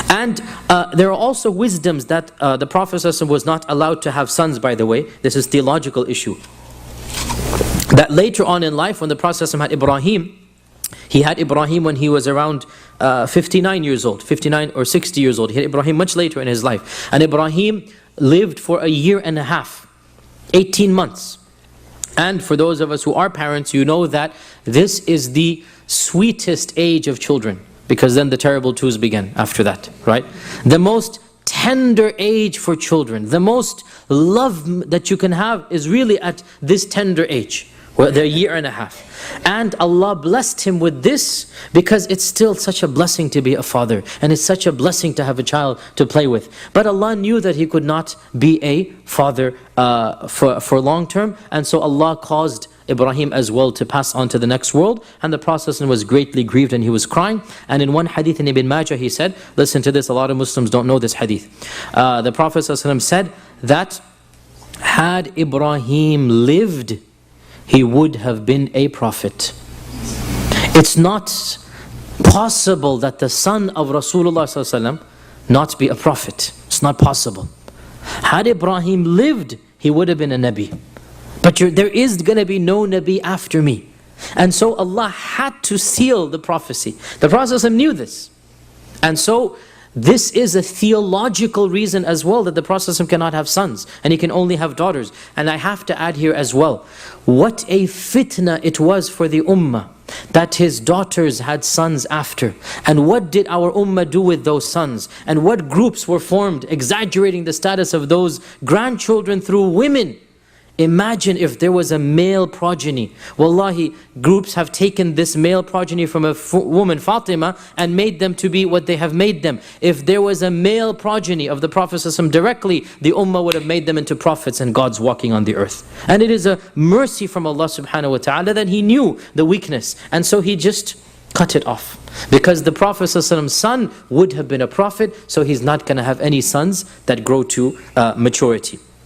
And there are also wisdoms that the Prophet ﷺ was not allowed to have sons, by the way. This is theological issue. That later on in life, when the Prophet ﷺ had Ibrahim, he had Ibrahim when he was around 59 years old, 59 or 60 years old. He had Ibrahim much later in his life. And Ibrahim lived for a year and a half, 18 months. And for those of us who are parents, you know that this is the sweetest age of children, because then the terrible twos begin after that, right? The most tender age for children, the most love that you can have is really at this tender age, where they're a year and a half. And Allah blessed him with this because it's still such a blessing to be a father, and it's such a blessing to have a child to play with. But Allah knew that he could not be a father for long term, and so Allah caused Ibrahim as well to pass on to the next world, and the Prophet was greatly grieved and he was crying. And in one hadith in Ibn Majah he said, listen to this, a lot of Muslims don't know this hadith. The Prophet said that had Ibrahim lived, he would have been a prophet. It's not possible that the son of Rasulullah not be a prophet. It's not possible. Had Ibrahim lived, he would have been a Nabi. But there is going to be no Nabi after me. And so Allah had to seal the prophecy. The Prophet knew this. And so this is a theological reason as well, that the Prophet cannot have sons and he can only have daughters. And I have to add here as well, what a fitna it was for the ummah that his daughters had sons after. And what did our ummah do with those sons? And what groups were formed exaggerating the status of those grandchildren through women? Imagine if there was a male progeny. Wallahi, groups have taken this male progeny from a woman, Fatima, and made them to be what they have made them. If there was a male progeny of the Prophet ﷺ directly, the ummah would have made them into prophets and gods walking on the earth. And it is a mercy from Allah subhanahu wa ta'ala that He knew the weakness. And so He just cut it off. Because the Prophet ﷺ's son would have been a prophet, so he's not going to have any sons that grow to maturity.